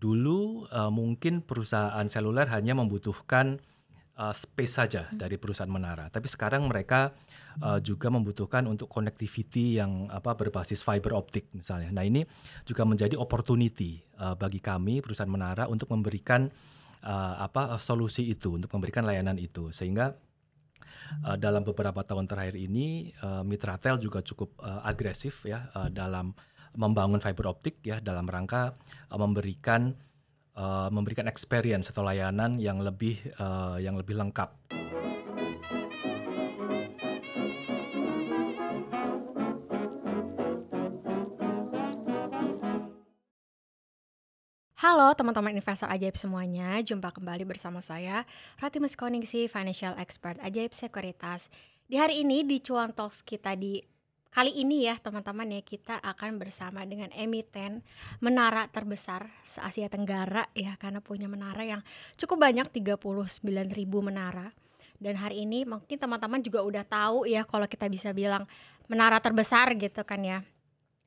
Dulu, mungkin perusahaan seluler hanya membutuhkan, space saja dari perusahaan menara, tapi sekarang mereka, juga membutuhkan untuk connectivity yang berbasis fiber optik misalnya. Nah ini juga menjadi opportunity, bagi kami perusahaan menara untuk memberikan, solusi itu, untuk memberikan layanan itu. Sehingga, dalam beberapa tahun terakhir ini, Mitratel juga cukup, agresif ya, dalam membangun fiber optik ya, dalam rangka, memberikan experience atau layanan yang lebih lengkap. Halo teman-teman investor ajaib semuanya, jumpa kembali bersama saya, Rati Meskoningsih, Financial Expert Ajaib Sekuritas. Di hari ini di Cuan Talks kita di kali ini ya teman-teman ya, kita akan bersama dengan emiten menara terbesar se-Asia Tenggara ya, karena punya menara yang cukup banyak, 39.000 menara. Dan hari ini mungkin teman-teman juga udah tahu ya kalau kita bisa bilang menara terbesar gitu kan ya.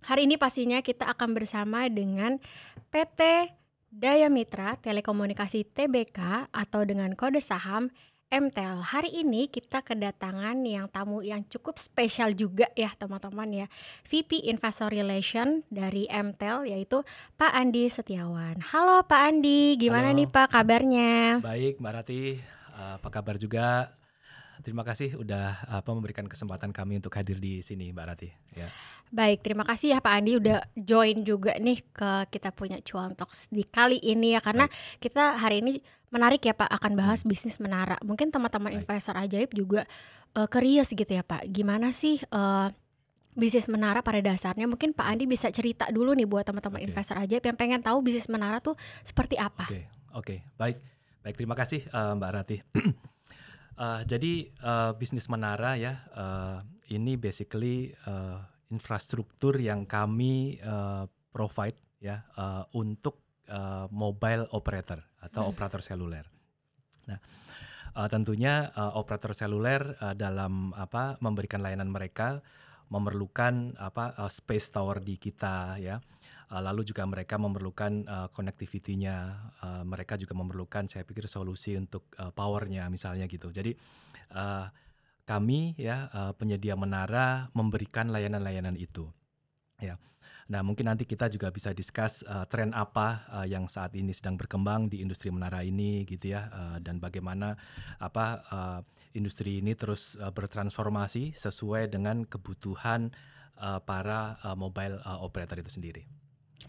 Hari ini pastinya kita akan bersama dengan PT Daya Mitra Telekomunikasi Tbk atau dengan kode saham MTEL. Hari ini kita kedatangan yang tamu yang cukup spesial juga ya teman-teman ya, VP Investor Relation dari MTEL yaitu Pak Andi Setiawan. Halo Pak Andi, gimana nih Halo, Pak kabarnya? baik Mbak Rati, apa kabar juga? Terima kasih udah, memberikan kesempatan kami untuk hadir di sini Mbak Rati, ya. Baik, terima kasih ya Pak Andi udah join juga nih ke kita punya Cuan Talks di kali ini ya, karena Baik, kita hari ini menarik ya Pak akan mhm, bahas bisnis menara. Mungkin teman-teman baik, investor ajaib juga curious gitu ya Pak, gimana sih bisnis menara pada dasarnya? Mungkin Pak mhm, Andi bisa cerita dulu nih buat teman-teman oke investor ajaib yang pengen tahu bisnis menara tuh seperti apa. oke oke, baik baik, terima kasih, Mbak Rati. Jadi, bisnis menara ya, ini basically, infrastruktur yang kami, provide ya, untuk, mobile operator atau Mhm. operator seluler. Nah, tentunya, operator seluler, dalam memberikan layanan mereka memerlukan space tower di kita ya, lalu juga mereka memerlukan, connectivity-nya, mereka juga memerlukan saya pikir solusi untuk, power-nya misalnya gitu. Jadi, eee, kami ya, penyedia menara memberikan layanan-layanan itu, ya. Nah, mungkin nanti kita juga bisa discuss, tren apa, yang saat ini sedang berkembang di industri menara ini gitu ya, dan bagaimana industri ini terus, bertransformasi sesuai dengan kebutuhan, para, mobile, operator itu sendiri.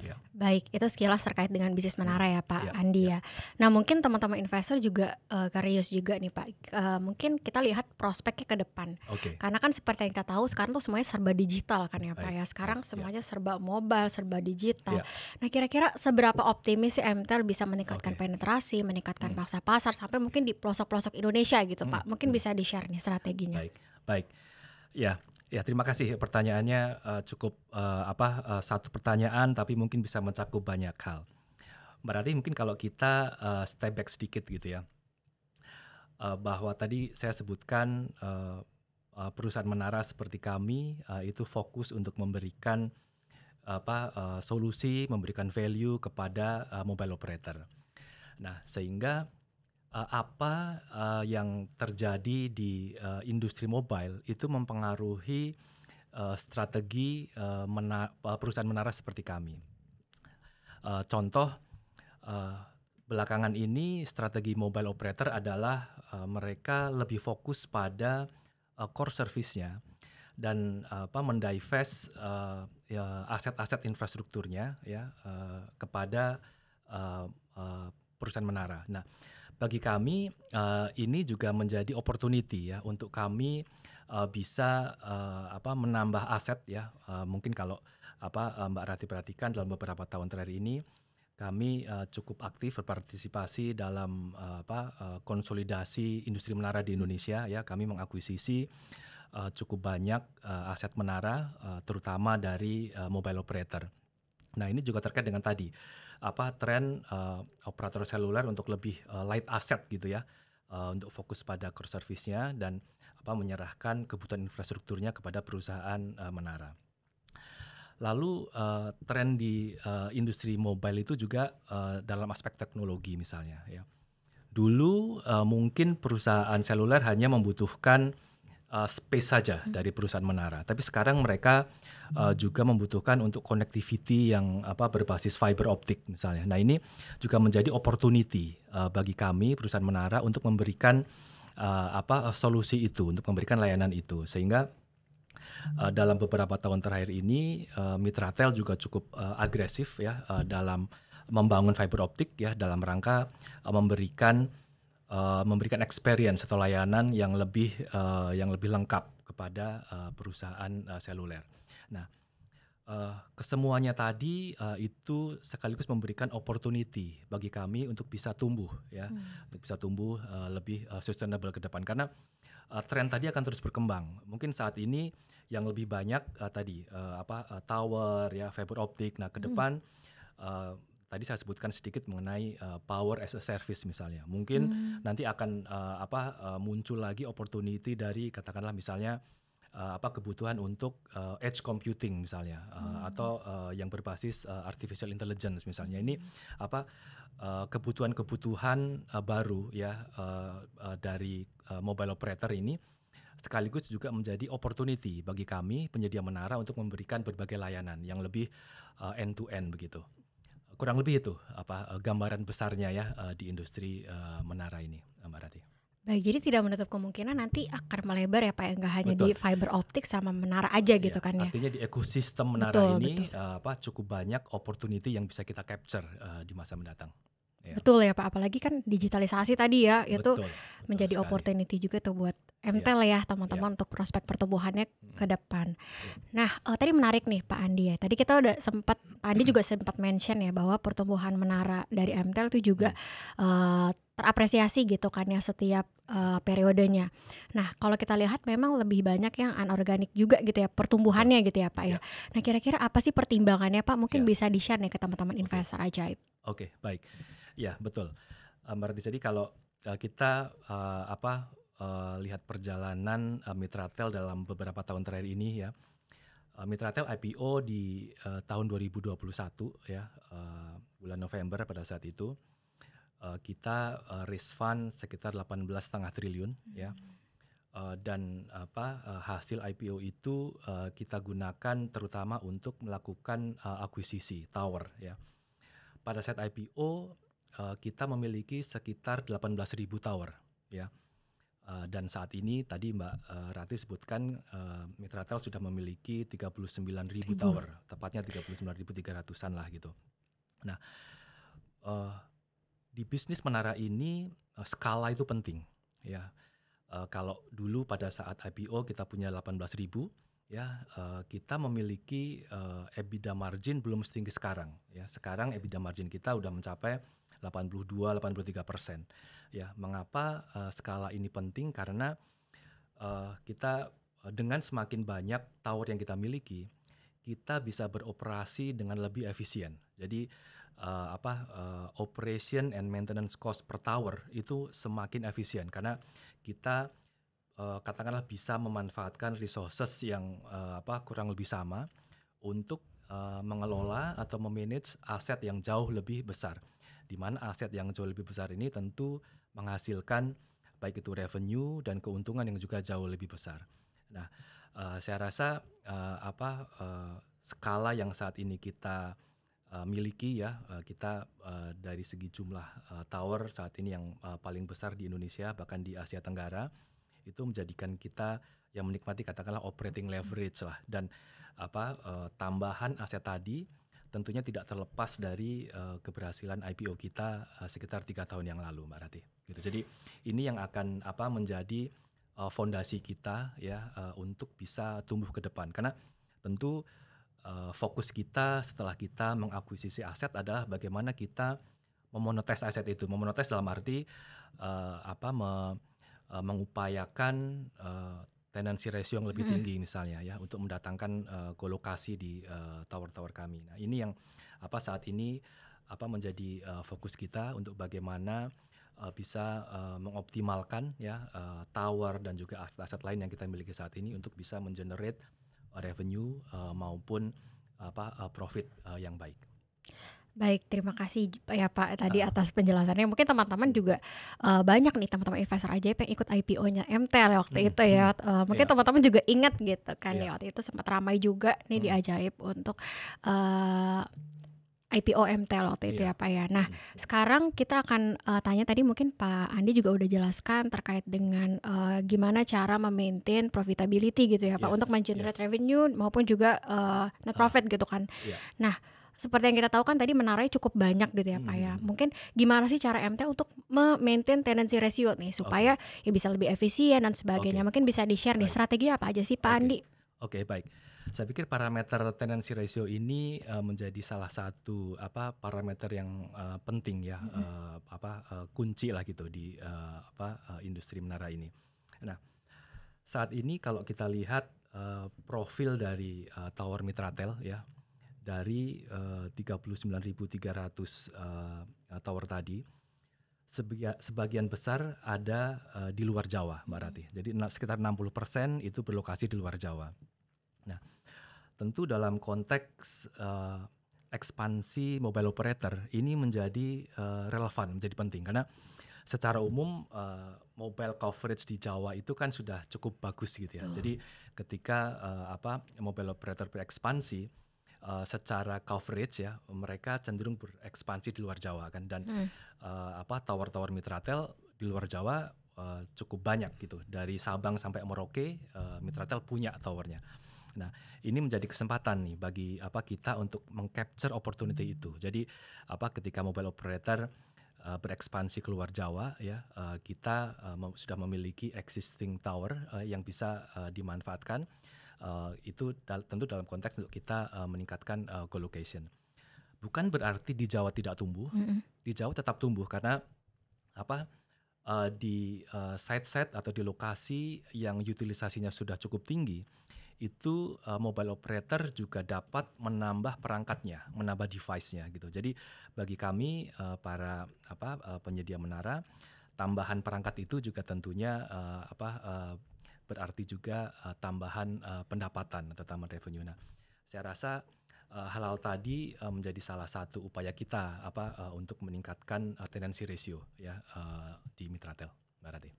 Ya, Baik, itu sekilas terkait dengan bisnis mhm, menara ya Pak iya Andi iya, ya. Nah mungkin teman-teman investor juga curious juga nih Pak, mungkin kita lihat prospeknya ke depan. oke, Karena kan seperti yang kita tahu sekarang tuh semuanya serba digital kan ya Pak baik ya. baik, Sekarang iya semuanya serba mobile, serba digital. iya, Nah kira-kira seberapa optimis sih MTEL bisa meningkatkan oke, penetrasi, meningkatkan mhm, pangsa pasar sampai mungkin di pelosok-pelosok Indonesia gitu mhm Pak. Mungkin mhm, bisa di-share nih strateginya. baik baik. Ya, ya terima kasih pertanyaannya, cukup, satu pertanyaan tapi mungkin bisa mencakup banyak hal. Berarti mungkin kalau kita, step back sedikit gitu ya, bahwa tadi saya sebutkan, perusahaan menara seperti kami, itu fokus untuk memberikan solusi, memberikan value kepada, mobile operator. Nah sehingga, yang terjadi di, industri mobile itu mempengaruhi, strategi, perusahaan menara seperti kami. Contoh, eee, belakangan ini strategi mobile operator adalah, mereka lebih fokus pada, core service-nya dan, mendivest, ya aset-aset infrastrukturnya ya, kepada, eee eee, perusahaan menara. Nah, bagi kami, ini juga menjadi opportunity ya untuk kami, bisa, menambah aset ya, mungkin kalau Mbak Rati perhatikan dalam beberapa tahun terakhir ini kami, cukup aktif berpartisipasi dalam, konsolidasi industri menara di Indonesia ya. Kami mengakuisisi, cukup banyak, aset menara, terutama dari, mobile operator. Nah, ini juga terkait dengan tadi, tren, operator seluler untuk lebih, light asset gitu ya, untuk fokus pada core service-nya dan, menyerahkan kebutuhan infrastrukturnya kepada perusahaan, menara. Lalu tren di industri mobile itu juga dalam aspek teknologi misalnya ya. Dulu mungkin perusahaan seluler hanya membutuhkan space saja dari perusahaan menara, tapi sekarang mereka juga membutuhkan untuk connectivity yang berbasis fiber optik misalnya. Nah ini juga menjadi opportunity bagi kami perusahaan menara untuk memberikan solusi itu, untuk memberikan layanan itu, sehingga dalam beberapa tahun terakhir ini Mitratel juga cukup agresif ya dalam membangun fiber optik ya dalam rangka memberikan experience atau layanan yang lebih lengkap kepada perusahaan seluler. Nah, kesemuanya tadi itu sekaligus memberikan opportunity bagi kami untuk bisa tumbuh ya, untuk bisa tumbuh lebih sustainable ke depan, karena tren tadi akan terus berkembang. Mungkin saat ini yang lebih banyak tower ya, fiber optik. Nah, ke depan tadi saya sebutkan sedikit mengenai power as a service misalnya. Mungkin nanti akan muncul lagi opportunity dari katakanlah misalnya kebutuhan untuk edge computing misalnya, atau yang berbasis artificial intelligence misalnya. Ini kebutuhan-kebutuhan baru ya dari mobile operator ini, sekaligus juga menjadi opportunity bagi kami penyedia menara untuk memberikan berbagai layanan yang lebih end to end begitu. Kurang lebih itu gambaran besarnya ya di industri menara ini, Mbak Rati. Baik, jadi tidak menutup kemungkinan nanti akan melebar ya Pak ya, nggak hanya di Betul. fiber optik sama menara aja gitu kan ya. Artinya di ekosistem menara Betul, ini betul. cukup banyak opportunity yang bisa kita capture di masa mendatang. Ya. Betul ya Pak, apalagi kan digitalisasi tadi ya, itu Betul menjadi sekali. opportunity juga tuh buat MTEL ya teman-teman untuk prospek pertumbuhannya ke depan. Nah, tadi menarik nih Pak Andi ya. Tadi kita udah sempat, Pak Andi juga sempat mention ya bahwa pertumbuhan menara dari MTEL itu juga terapresiasi gitu kan ya setiap periodenya. Nah, kalau kita lihat memang lebih banyak yang anorganik juga gitu ya pertumbuhannya gitu ya Pak ya. Nah, kira-kira apa sih pertimbangannya Pak? Mungkin bisa di-share nih ke teman-teman investor ajaib. Oke, baik. Ya, betul. Berarti jadi kalau kita lihat perjalanan Mitratel dalam beberapa tahun terakhir ini ya. Mitratel IPO di tahun 2021 ya, bulan November pada saat itu. Kita raise fund sekitar 18,5 triliun ya. Dan hasil IPO itu kita gunakan terutama untuk melakukan akuisisi tower ya. Pada saat IPO kita memiliki sekitar 18.000 tower ya. Dan saat ini tadi Mbak Rati sebutkan Mitratel sudah memiliki 39.000 tower, tepatnya 39.300-an lah gitu. Nah, di bisnis menara ini skala itu penting ya. Kalau dulu pada saat IPO kita punya 18.000 ya, kita memiliki EBITDA margin belum setinggi sekarang ya. Sekarang EBITDA margin kita udah mencapai 82-83% ya. Mengapa skala ini penting? Karena kita dengan semakin banyak tower yang kita miliki, kita bisa beroperasi dengan lebih efisien. Jadi operation and maintenance cost per tower itu semakin efisien karena kita katakanlah bisa memanfaatkan resources yang kurang lebih sama untuk mengelola atau memanage aset yang jauh lebih besar. Di mana aset yang jauh lebih besar ini tentu menghasilkan baik itu revenue dan keuntungan yang juga jauh lebih besar. Nah, saya rasa skala yang saat ini kita miliki ya, kita dari segi jumlah tower saat ini yang paling besar di Indonesia, bahkan di Asia Tenggara, itu menjadikan kita yang menikmati katakanlah operating leverage lah, dan tambahan aset tadi tentunya tidak terlepas dari keberhasilan IPO kita sekitar 3 tahun yang lalu, Mbak Rati. Gitu. Jadi ini yang akan menjadi fondasi kita ya untuk bisa tumbuh ke depan, karena tentu fokus kita setelah kita mengakuisisi aset adalah bagaimana kita memonetize aset itu. Memonetize dalam arti mengupayakan tenancy ratio yang lebih tinggi misalnya ya, untuk mendatangkan kolokasi di tower-tower kami. Nah, ini yang saat ini menjadi fokus kita untuk bagaimana bisa mengoptimalkan ya tower dan juga aset-aset lain yang kita miliki saat ini untuk bisa mengenerate revenue maupun profit yang baik. Baik, terima kasih ya Pak tadi atas penjelasannya. Mungkin teman-teman juga banyak nih teman-teman investor ajaib yang ikut IPO-nya MTEL waktu itu ya. Mungkin teman-teman juga ingat gitu kan ya, waktu itu sempat ramai juga nih di Ajaib untuk IPO MTEL waktu itu ya Pak ya. Nah sekarang kita akan tanya, tadi mungkin Pak Andi juga udah jelaskan terkait dengan gimana cara memaintain profitability gitu ya Pak, untuk mengenerate revenue maupun juga net profit gitu kan. Nah seperti yang kita tahu kan tadi menaranya cukup banyak gitu ya Pak ya. Mungkin gimana sih cara MT untuk maintain tenancy ratio nih supaya ya bisa lebih efisien dan sebagainya. Mungkin bisa di-share nih strategi apa aja sih Pak Andi? Oke, baik. Saya pikir parameter tenancy ratio ini menjadi salah satu parameter yang penting ya, kunci lah gitu di industri menara ini. Nah, saat ini kalau kita lihat profil dari tower Mitratel ya, dari 39.300 tower tadi, sebagian besar ada di luar Jawa, Mbak Rati. Jadi sekitar 60% itu berlokasi di luar Jawa. Nah, tentu dalam konteks ekspansi mobile operator ini menjadi relevan, menjadi penting karena secara umum mobile coverage di Jawa itu kan sudah cukup bagus gitu ya. Jadi ketika mobile operator berekspansi, secara coverage ya mereka cenderung berekspansi di luar Jawa kan, dan tower-tower Mitratel di luar Jawa cukup banyak gitu, dari Sabang sampai Merauke Mitratel punya towernya. Nah ini menjadi kesempatan nih bagi kita untuk mengcapture opportunity itu. Jadi ketika mobile operator berekspansi keluar Jawa ya, kita sudah memiliki existing tower yang bisa dimanfaatkan. Itu tentu dalam konteks untuk kita meningkatkan co-location. Bukan berarti di Jawa tidak tumbuh, di Jawa tetap tumbuh karena di site-site atau di lokasi yang utilisasinya sudah cukup tinggi, itu mobile operator juga dapat menambah perangkatnya, menambah device-nya gitu. Jadi bagi kami para penyedia menara, tambahan perangkat itu juga tentunya berarti juga tambahan pendapatan atau tambahan revenue. Nah, saya rasa hal-hal tadi menjadi salah satu upaya kita untuk meningkatkan tenancy ratio ya di Mitratel, Mbak Rati.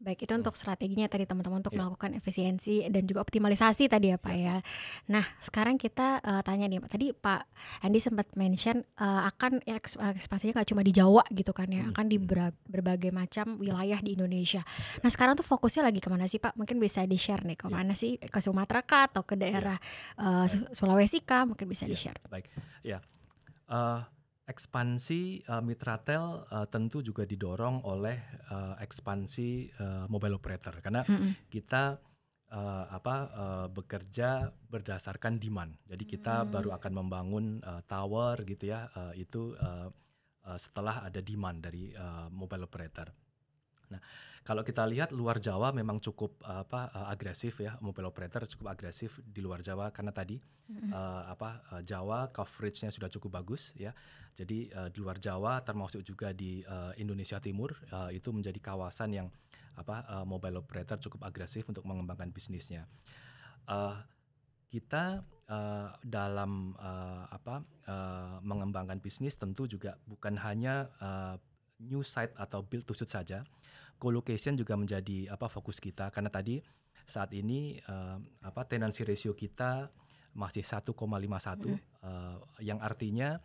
Baik, itu untuk strateginya tadi teman-teman untuk melakukan efisiensi dan juga optimalisasi tadi ya Pak ya. Nah sekarang kita tanya nih Pak, tadi Pak Andi sempat mention akan ekspansinya gak cuma di Jawa gitu kan ya, akan di berbagai macam wilayah di Indonesia. Nah sekarang tuh fokusnya lagi kemana sih Pak? Mungkin bisa di-share nih kemana sih, ke Sumatera kah atau ke daerah Sulawesi kah? Mungkin bisa di-share. Baik, ya. Ekspansi Mitratel tentu juga didorong oleh ekspansi mobile operator karena kita bekerja berdasarkan demand. Jadi kita baru akan membangun tower gitu ya, itu setelah ada demand dari mobile operator. Nah, kalau kita lihat luar Jawa memang cukup agresif ya, mobile operator cukup agresif di luar Jawa karena tadi Jawa coveragenya sudah cukup bagus ya. Jadi di luar Jawa termasuk juga di Indonesia Timur itu menjadi kawasan yang mobile operator cukup agresif untuk mengembangkan bisnisnya. Kita dalam mengembangkan bisnis tentu juga bukan hanya new site atau build to suit saja. Co-location juga menjadi fokus kita karena tadi saat ini tenancy ratio kita masih 1,51 yang artinya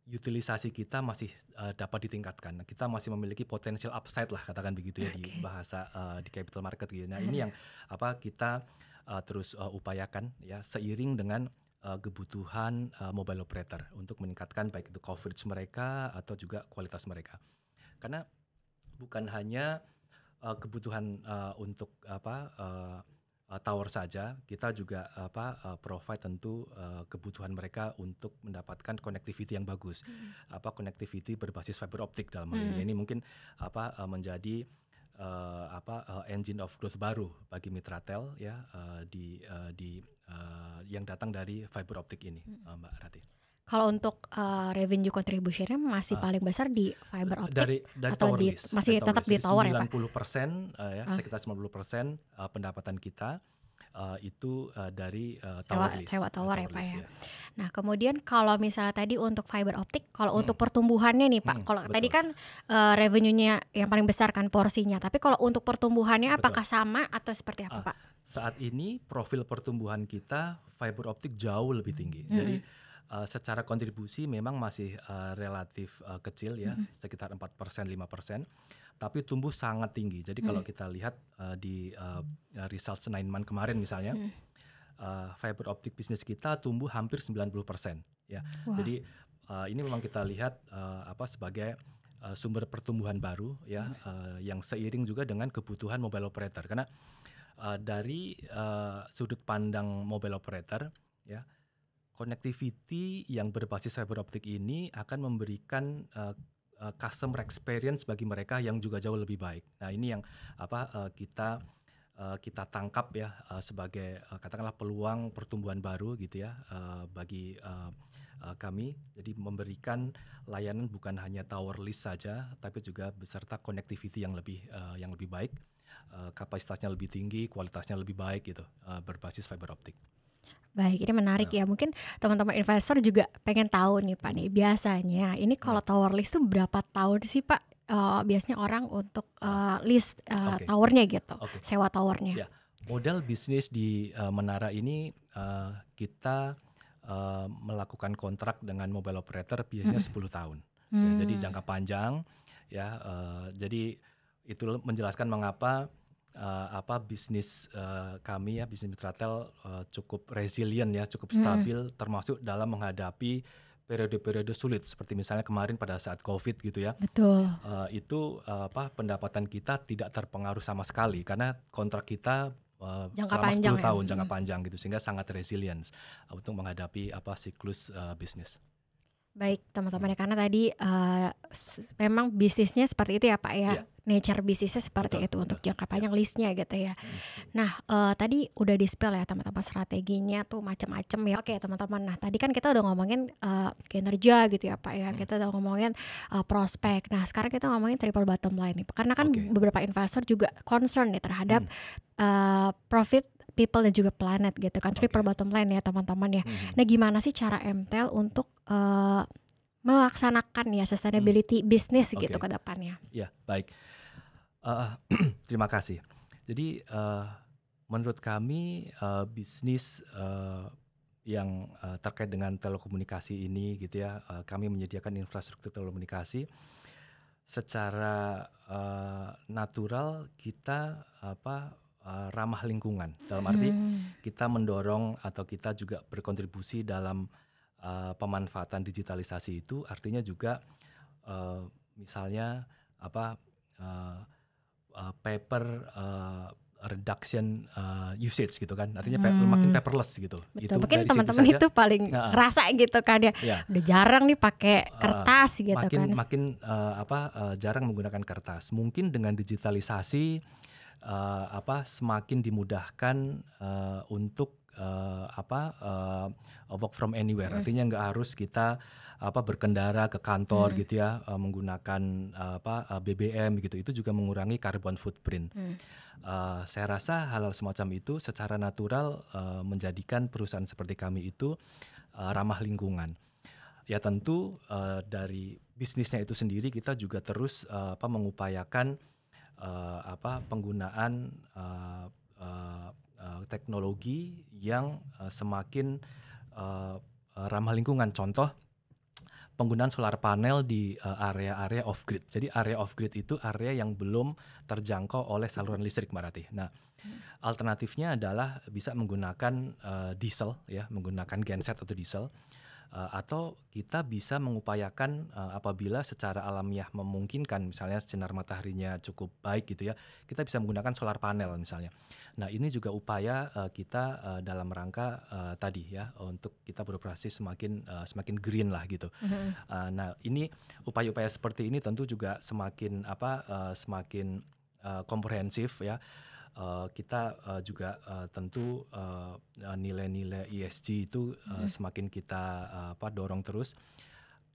utilisasi kita masih dapat ditingkatkan. Kita masih memiliki potensial upside lah katakan begitu ya di bahasa di capital market gitu. Nah ini yang kita terus upayakan ya seiring dengan kebutuhan mobile operator untuk meningkatkan baik itu coverage mereka atau juga kualitas mereka. Karena bukan hanya kebutuhan untuk tower saja, kita juga provide tentu kebutuhan mereka untuk mendapatkan connectivity yang bagus. Connectivity berbasis fiber optik dalam hal ini. Ini mungkin menjadi engine of growth baru bagi Mitratel ya yang datang dari fiber optik ini, Mbak Rati. Kalau untuk revenue contribution-nya masih paling besar di fiber optik dari atau tower masih tetap di tower ya Pak? 90% ya, sekitar 90% pendapatan kita itu dari tower lease. Sewa tower ya Pak lease, ya. Nah kemudian kalau misalnya tadi untuk fiber optik, kalau untuk Mm-mm. pertumbuhannya nih Pak, kalau tadi Betul. kan revenue-nya yang paling besar kan porsinya, tapi kalau untuk pertumbuhannya Betul. apakah sama atau seperti apa Pak? Saat ini profil pertumbuhan kita fiber optik jauh lebih tinggi. Mm-mm. Jadi secara kontribusi memang masih relatif kecil ya, sekitar 4%, 5%, tapi tumbuh sangat tinggi. Jadi kalau kita lihat di results 9 month kemarin misalnya, fiber optik bisnis kita tumbuh hampir 90% ya. Wah. Jadi ini memang kita lihat sebagai sumber pertumbuhan baru ya, yang seiring juga dengan kebutuhan mobile operator. Karena dari sudut pandang mobile operator ya, connectivity yang berbasis fiber optik ini akan memberikan customer experience bagi mereka yang juga jauh lebih baik. Nah ini yang kita tangkap ya sebagai katakanlah peluang pertumbuhan baru gitu ya bagi kami. Jadi memberikan layanan bukan hanya tower lease saja, tapi juga beserta connectivity yang lebih baik, kapasitasnya lebih tinggi, kualitasnya lebih baik gitu, berbasis fiber optik. Baik, ini menarik ya. Mungkin teman-teman investor juga pengen tahu nih Pak nih, biasanya ini kalau tower lease tuh berapa tahun sih Pak biasanya orang untuk lease towernya gitu, sewa towernya? Ya, modal bisnis di menara ini kita melakukan kontrak dengan mobile operator biasanya 10 tahun. Ya, jadi jangka panjang ya. Jadi itu menjelaskan mengapa bisnis kami ya, bisnis Mitratel cukup resilient ya, cukup stabil, termasuk dalam menghadapi periode-periode sulit seperti misalnya kemarin pada saat COVID gitu ya. Betul. Itu pendapatan kita tidak terpengaruh sama sekali karena kontrak kita selama 10 tahun jangka panjang gitu, sehingga sangat resilient untuk menghadapi siklus bisnis. Baik teman-teman, karena tadi memang bisnisnya seperti itu ya Pak ya, nature bisnisnya seperti itu untuk jangka panjang lease-nya gitu ya. Nah tadi udah di-spill ya teman-teman strateginya tuh macam-macam ya. Oke teman-teman, nah tadi kan kita udah ngomongin kinerja gitu ya Pak ya, kita udah ngomongin prospek. Nah sekarang kita ngomongin triple bottom line nih, karena kan beberapa investor juga concern nih terhadap profit, people dan juga planet gitu kan, triple bottom line ya teman-teman ya. Nah gimana sih cara MTEL untuk melaksanakan ya sustainability bisnis gitu ke depannya? Ya baik, terima kasih. Jadi menurut kami bisnis yang terkait dengan telekomunikasi ini gitu ya, kami menyediakan infrastruktur telekomunikasi secara natural kita ramah lingkungan, dalam arti kita mendorong atau kita juga berkontribusi dalam pemanfaatan digitalisasi itu, artinya juga misalnya paper reduction usage gitu kan, artinya makin paperless gitu. Betul. Itu mungkin teman-teman itu paling ngerasa gitu kan ya, udah jarang nih pakai kertas gitu makin jarang menggunakan kertas. Mungkin dengan digitalisasi semakin dimudahkan untuk work from anywhere. Artinya nggak harus kita berkendara ke kantor gitu ya, menggunakan BBM gitu. Itu juga mengurangi carbon footprint. Saya rasa hal-hal semacam itu secara natural menjadikan perusahaan seperti kami itu ramah lingkungan. Ya tentu dari bisnisnya itu sendiri kita juga terus mengupayakan penggunaan teknologi yang semakin ramah lingkungan. Contoh, penggunaan solar panel di area-area off grid. Jadi area off grid itu area yang belum terjangkau oleh saluran listrik, Mbak Ratih. Nah, alternatifnya adalah bisa menggunakan diesel ya, menggunakan genset atau diesel. Atau kita bisa mengupayakan apabila secara alamiah memungkinkan, misalnya sinar mataharinya cukup baik gitu ya, kita bisa menggunakan solar panel misalnya. Nah ini juga upaya kita dalam rangka tadi ya, untuk kita beroperasi semakin green lah gitu. Nah ini upaya-upaya seperti ini tentu juga semakin komprehensif ya. Kita juga tentu nilai-nilai ESG itu semakin kita dorong terus.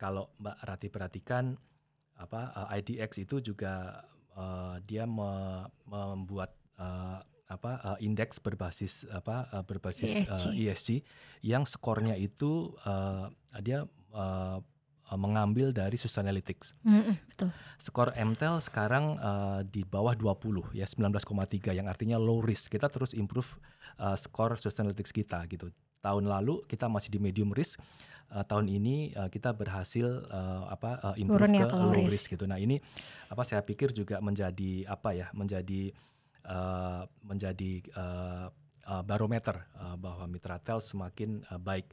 Kalau Mbak Rati perhatikan IDX itu juga dia membuat indeks berbasis ESG. ESG yang skornya itu dia mengambil dari Sustainalytics. Betul. Skor MTEL sekarang di bawah 20 ya, 19,3 yang artinya low risk. Kita terus improve skor Sustainalytics kita gitu. Tahun lalu kita masih di medium risk. Tahun ini kita berhasil improve Turun ya ke ke low low risk. risk gitu. Nah, ini saya pikir juga menjadi barometer bahwa Mitratel semakin baik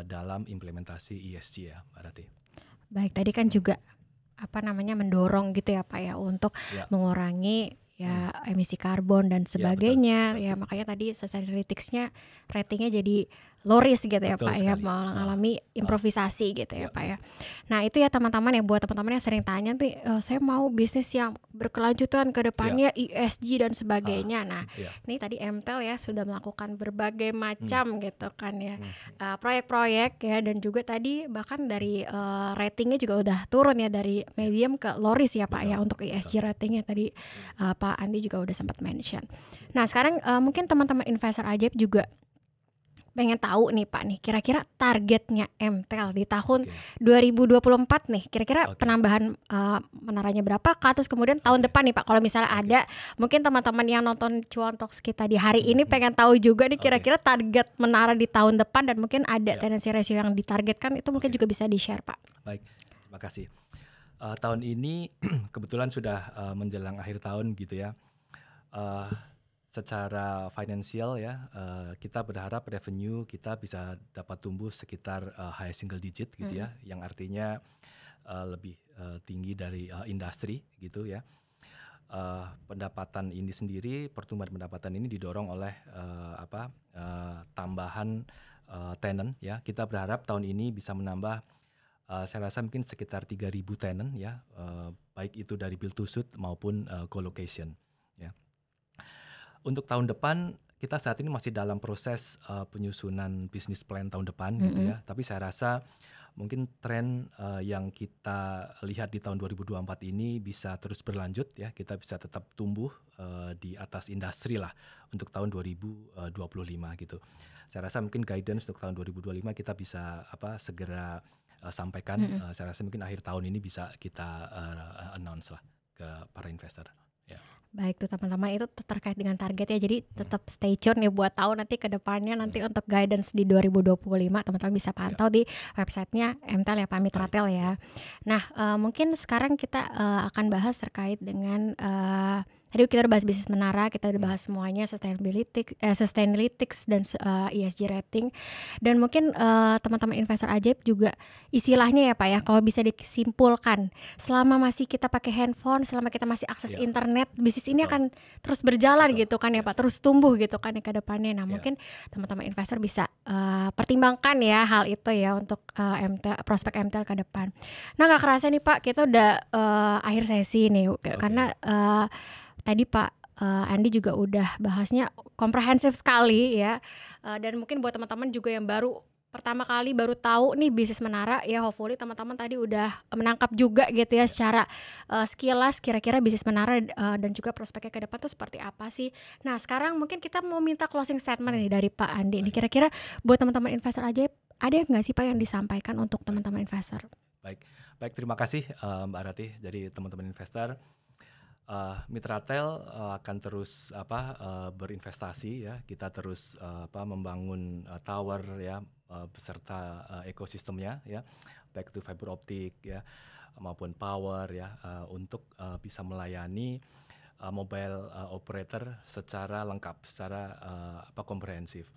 dalam implementasi ESG ya, Mbak Rati. Baik, tadi kan juga mendorong gitu ya Pak ya untuk Ya. mengurangi ya emisi karbon dan sebagainya. betul. Ya makanya tadi Sustainalytics-nya ratingnya jadi low risk gitu ya Betul Pak ya, sekali. mengalami improvisasi gitu ya Ya. Pak ya. Nah itu ya teman-teman ya, buat teman-teman yang sering tanya tuh saya mau bisnis yang berkelanjutan ke depannya, ESG dan sebagainya. Nah Ya. ini tadi MTEL ya sudah melakukan berbagai macam gitu kan ya proyek-proyek ya, dan juga tadi bahkan dari ratingnya juga udah turun ya dari medium ke low risk ya Pak Betul, ya untuk ESG ratingnya tadi Pak Andi juga udah sempat mention. Nah sekarang mungkin teman-teman investor ajaib juga pengen tahu nih Pak nih, kira-kira targetnya MTEL di tahun 2024 nih, kira-kira penambahan menaranya berapa kah? Terus kemudian tahun depan nih Pak, kalau misalnya ada, mungkin teman-teman yang nonton Cuan Talks kita di hari ini pengen tahu juga nih kira-kira target menara di tahun depan, dan mungkin ada tendensi ratio yang ditargetkan, itu mungkin juga bisa di-share Pak. Baik, terima kasih. Tahun ini kebetulan sudah menjelang akhir tahun gitu ya. Secara finansial ya, kita berharap revenue kita bisa dapat tumbuh sekitar high single digit gitu ya, yang artinya lebih tinggi dari industri gitu ya. Pendapatan ini sendiri, pertumbuhan pendapatan ini didorong oleh tambahan tenant ya. Kita berharap tahun ini bisa menambah saya rasa mungkin sekitar 3.000 tenant ya, baik itu dari build to suit maupun co-location ya. Untuk tahun depan kita saat ini masih dalam proses penyusunan business plan tahun depan gitu ya. Tapi saya rasa mungkin tren yang kita lihat di tahun 2024 ini bisa terus berlanjut ya. Kita bisa tetap tumbuh di atas industri lah untuk tahun 2025 gitu. Saya rasa mungkin guidance untuk tahun 2025 kita bisa segera sampaikan. Saya rasa mungkin akhir tahun ini bisa kita announce lah ke para investor. Ya. Baik tuh teman-teman, itu terkait dengan target ya, jadi tetap stay tune ya buat tahu nanti ke depannya nanti untuk guidance di 2025 teman-teman bisa pantau di websitenya MTEL ya Pak Mitratel ya. Nah mungkin sekarang kita akan bahas terkait dengan tadi kita udah bahas bisnis menara, kita udah bahas semuanya Sustainalytics dan ESG rating, dan mungkin teman-teman investor ajaib juga istilahnya ya Pak ya, kalau bisa disimpulkan, selama masih kita pakai handphone, selama kita masih akses internet, bisnis ini akan terus berjalan gitu kan ya Pak, terus tumbuh gitu kan ya ke depannya. Nah mungkin teman-teman investor bisa pertimbangkan ya hal itu ya untuk prospek MTEL ke depan. Nah nggak kerasa nih Pak, kita udah akhir sesi nih karena tadi Pak Andi juga udah bahasnya komprehensif sekali ya, dan mungkin buat teman-teman juga yang pertama kali baru tahu nih bisnis menara ya, hopefully teman-teman tadi udah menangkap juga gitu ya secara sekilas kira-kira bisnis menara dan juga prospeknya ke depan tuh seperti apa sih. Nah sekarang mungkin kita mau minta closing statement nih dari Pak Andi. Ini kira-kira buat teman-teman investor aja ada nggak sih Pak yang disampaikan untuk teman-teman investor? Baik, terima kasih Mbak Rati. Jadi teman-teman investor, Mitratel akan terus berinvestasi ya. Kita terus membangun tower ya, beserta ekosistemnya ya, baik itu fiber optik ya maupun power ya, untuk bisa melayani mobile operator secara lengkap, secara komprehensif.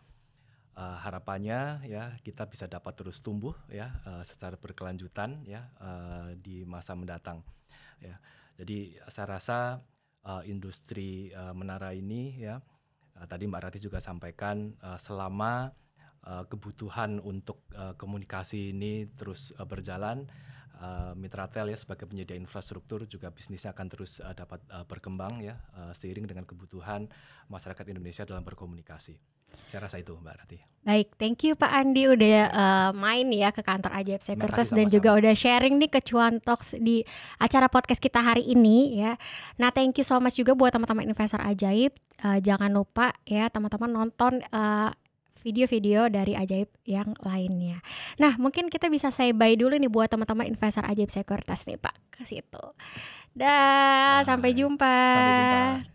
Harapannya ya kita bisa dapat terus tumbuh ya secara berkelanjutan ya di masa mendatang ya. Jadi saya rasa industri menara ini ya, tadi Mbak Rati juga sampaikan, selama kebutuhan untuk komunikasi ini terus berjalan, Mitratel ya sebagai penyedia infrastruktur juga bisnisnya akan terus dapat berkembang ya seiring dengan kebutuhan masyarakat Indonesia dalam berkomunikasi. Saya rasa itu Mbak Rati. Baik, thank you Pak Andi udah main ya ke kantor Ajaib Sekuritas dan juga udah sharing nih ke Cuan Talks di acara podcast kita hari ini ya. Nah, thank you so much juga buat teman-teman investor Ajaib. Jangan lupa ya teman-teman nonton video-video dari Ajaib yang lainnya. Nah, mungkin kita bisa say bye dulu nih buat teman-teman investor Ajaib Sekuritas nih Pak ke situ. Dah, sampai jumpa. Sampai jumpa.